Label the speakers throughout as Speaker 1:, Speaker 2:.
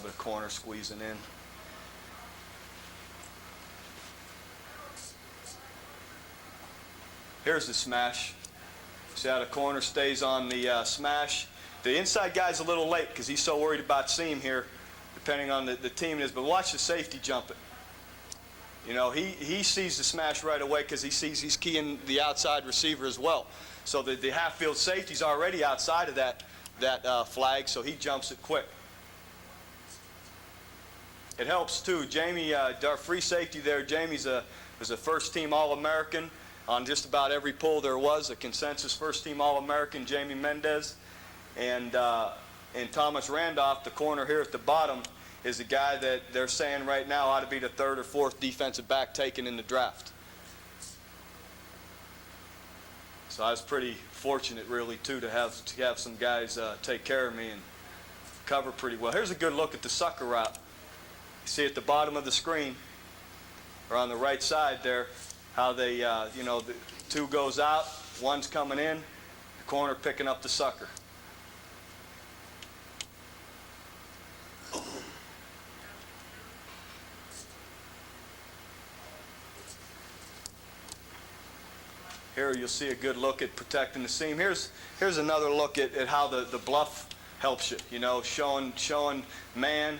Speaker 1: The corner squeezing in. Here's the smash. See how the corner stays on the smash. The inside guy's a little late because he's so worried about seam here, depending on the team it is. But watch the safety jump it. You know, he sees the smash right away because he sees he's keying the outside receiver as well. So the half-field safety's already outside of that flag, so he jumps it quick. It helps too. Jamie, our free safety there, Jamie's was a first-team All-American on just about every poll there was, a consensus first-team All-American, Jamie Mendez. And Thomas Randolph, the corner here at the bottom, is the guy that they're saying right now ought to be the third or fourth defensive back taken in the draft. So I was pretty fortunate, really, too, to have some guys take care of me and cover pretty well. Here's a good look at the sucker route. You see at the bottom of the screen, or on the right side there, how they, you know, the two goes out, one's coming in, the corner picking up the sucker. Here you'll see a good look at protecting the seam. Here's another look at how the bluff helps you. You know, showing man.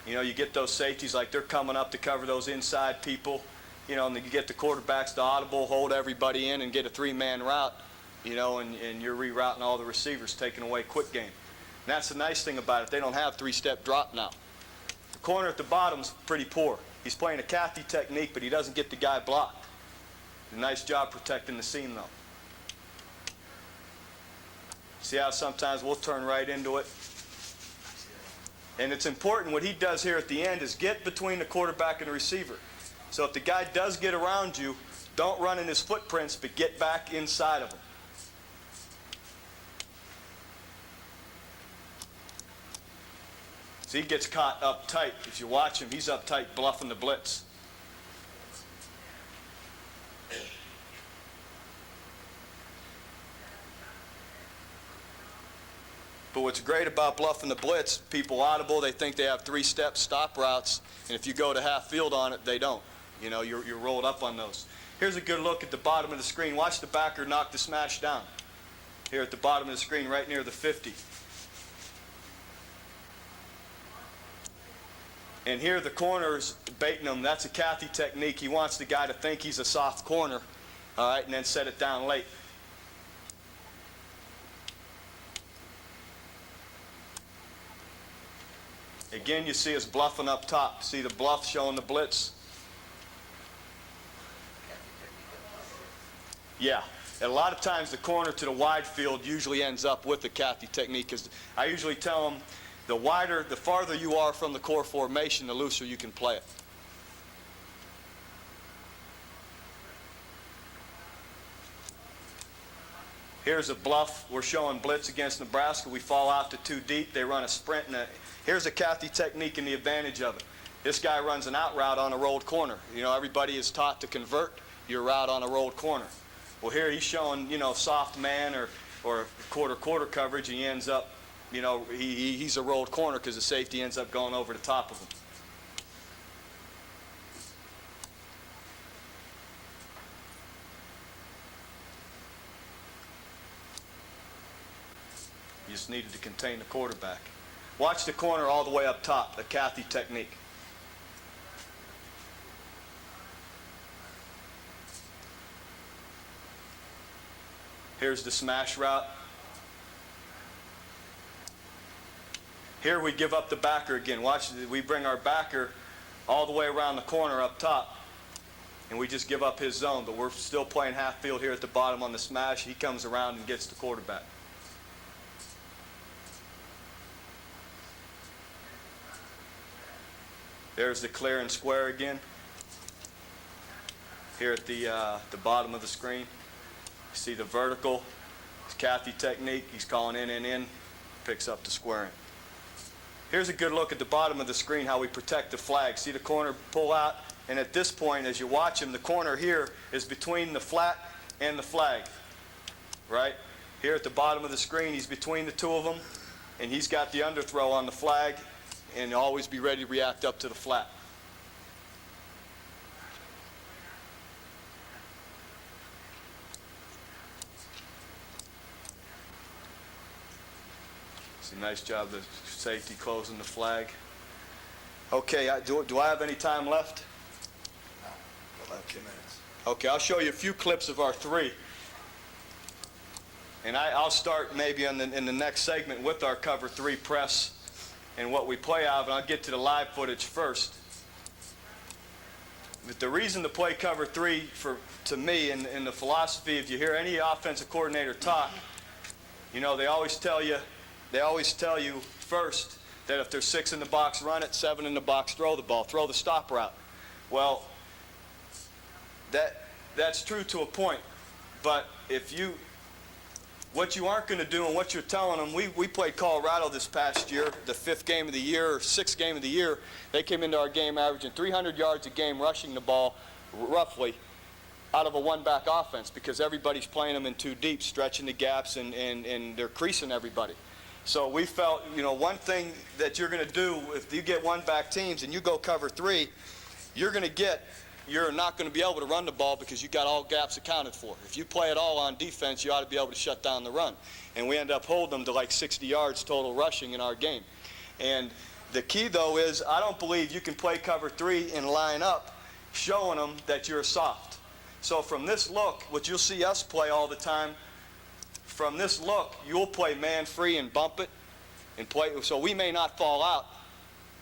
Speaker 1: You know, you get those safeties like they're coming up to cover those inside people. You know, and then you get the quarterbacks to audible, hold everybody in, and get a three-man route. You know, and you're rerouting all the receivers, taking away quick game. And that's the nice thing about it. They don't have three-step drop now. The corner at the bottom's pretty poor. He's playing a Cathy technique, but he doesn't get the guy blocked. A nice job protecting the seam, though. See how sometimes we'll turn right into it? And it's important what he does here at the end is get between the quarterback and the receiver. So if the guy does get around you, don't run in his footprints, but get back inside of him. So he gets caught up tight. If you watch him, he's up tight bluffing the blitz. But what's great about bluffing the blitz, people audible, they think they have three-step stop routes, and if you go to half field on it, they don't. You know, you're rolled up on those. Here's a good look at the bottom of the screen. Watch the backer knock the smash down. Here at the bottom of the screen, right near the 50. And here the corner's baiting him. That's a Cathy technique. He wants the guy to think he's a soft corner, all right, and then set it down late. Again, you see us bluffing up top. See the bluff showing the blitz? Yeah. And a lot of times the corner to the wide field usually ends up with the Cathy technique because I usually tell them the farther you are from the core formation, the looser you can play it. Here's a bluff. We're showing blitz against Nebraska. We fall out to too deep. They run a sprint. Here's a Cathy technique and the advantage of it. This guy runs an out route on a rolled corner. You know, everybody is taught to convert your route on a rolled corner. Well, here he's showing, you know, soft man or quarter coverage, and he ends up, you know, he's a rolled corner because the safety ends up going over the top of him. You just needed to contain the quarterback. Watch the corner all the way up top, the Cathy technique. Here's the smash route. Here we give up the backer again. Watch, we bring our backer all the way around the corner up top, and we just give up his zone, but we're still playing half field here at the bottom on the smash. He comes around and gets the quarterback. There's the clear and square again. Here at the bottom of the screen. You see the vertical. It's Cathy technique. He's calling in, picks up the squaring. Here's a good look at the bottom of the screen, how we protect the flag. See the corner pull out, and at this point, as you watch him, the corner here is between the flat and the flag, right? Here at the bottom of the screen, he's between the two of them, and he's got the underthrow on the flag, and always be ready to react up to the flat. It's a nice job, the safety closing the flag. Okay, do I have any time left?
Speaker 2: No, about 2 minutes.
Speaker 1: Okay, I'll show you a few clips of our three. And I'll start maybe in the next segment with our cover three press and what we play out of, and I'll get to the live footage first. But the reason to play cover three, to me, in the philosophy, if you hear any offensive coordinator talk, you know, they always tell you first that if there's 6 in the box, run it, 7 in the box, throw the ball, throw the stop route. Well, that's true to a point, but what you aren't going to do and what you're telling them, we played Colorado this past year, the 5th game of the year, or 6th game of the year. They came into our game averaging 300 yards a game rushing the ball, roughly, out of a one-back offense because everybody's playing them in 2 deep, stretching the gaps, and they're creasing everybody. So we felt, you know, one thing that you're going to do if you get one-back teams and you go cover 3, you're not going to be able to run the ball because you got all gaps accounted for. If you play it all on defense, you ought to be able to shut down the run. And we end up holding them to like 60 yards total rushing in our game. And the key, though, is I don't believe you can play cover 3 and line up showing them that you're soft. So from this look, what you'll see us play all the time, from this look, you'll play man free and bump it and play. So we may not fall out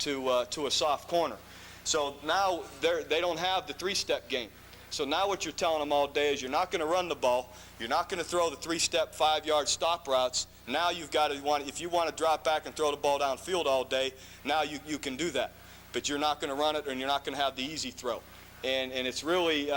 Speaker 1: to a soft corner. So now they don't have the 3-step game. So now what you're telling them all day is you're not going to run the ball. You're not going to throw the 3-step, 5-yard stop routes. Now you've got to if you want to drop back and throw the ball downfield all day, now you can do that. But you're not going to run it, and you're not going to have the easy throw. And it's really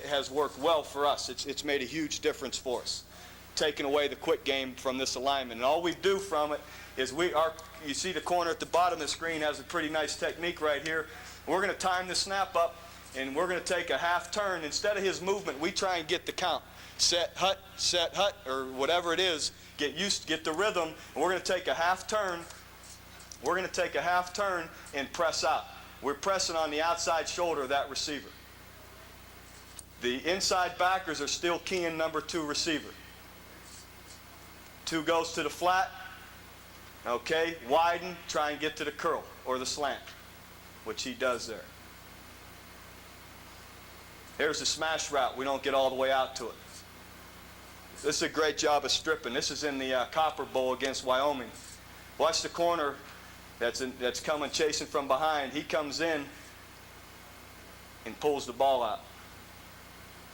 Speaker 1: has worked well for us. It's made a huge difference for us, taking away the quick game from this alignment. And all we do from it is you see the corner at the bottom of the screen has a pretty nice technique right here. We're going to time the snap up, and we're going to take a half turn. Instead of his movement, we try and get the count. Set, hut, or whatever it is. Get the rhythm, and we're going to take a half turn. We're going to take a half turn and press out. We're pressing on the outside shoulder of that receiver. The inside backers are still keying number 2 receiver. 2 goes to the flat. Okay, widen, try and get to the curl or the slant, which he does there. Here's the smash route. We don't get all the way out to it. This is a great job of stripping. This is in the Copper Bowl against Wyoming. Watch the corner that's coming chasing from behind. He comes in and pulls the ball out.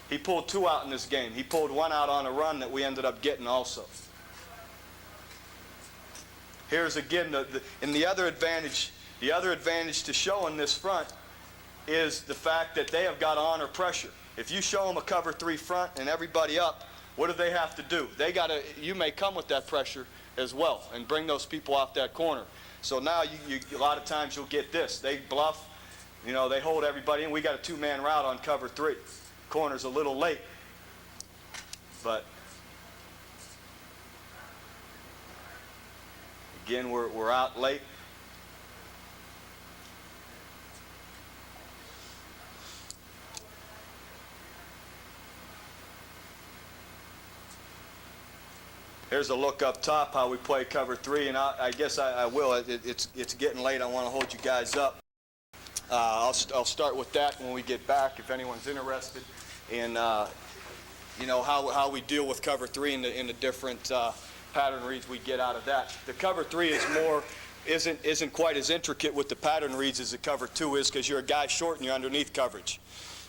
Speaker 1: He pulled 2 out in this game. He pulled 1 out on a run that we ended up getting also. Here's again the other advantage. The other advantage to showing this front is the fact that they have got to honor pressure. If you show them a cover 3 front and everybody up, what do they have to do? You may come with that pressure as well and bring those people off that corner. So now a lot of times you'll get this. They bluff, you know, they hold everybody in. We got a 2-man route on cover 3. Corner's a little late, but again, we're out late. Here's a look up top how we play cover 3, and I guess I will. It's getting late. I want to hold you guys up. I'll start with that when we get back, if anyone's interested in you know how we deal with cover 3 in the different pattern reads we get out of that. The cover 3 isn't quite as intricate with the pattern reads as the cover 2 is because you're a guy short and you're underneath coverage.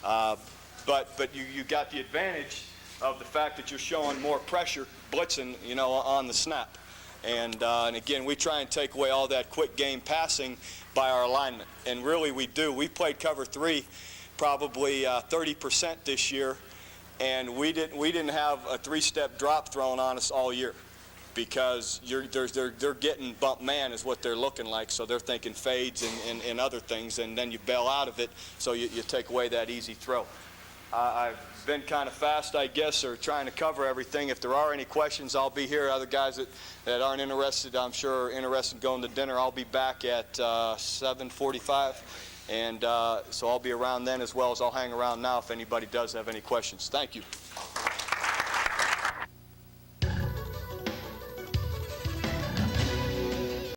Speaker 1: But you got the advantage of the fact that you're showing more pressure, blitzing, you know, on the snap. And again, we try and take away all that quick game passing by our alignment. And really we do. We played cover 3 probably 30% this year, and we didn't have a 3-step drop thrown on us all year because they're getting bump man is what they're looking like. So they're thinking fades and other things, and then you bail out of it, so you take away that easy throw. I've been kind of fast, I guess, or trying to cover everything. If there are any questions, I'll be here. Other guys that aren't interested, I'm sure, are interested in going to dinner. I'll be back at 7:45, and so I'll be around then, as well as I'll hang around now if anybody does have any questions. Thank you.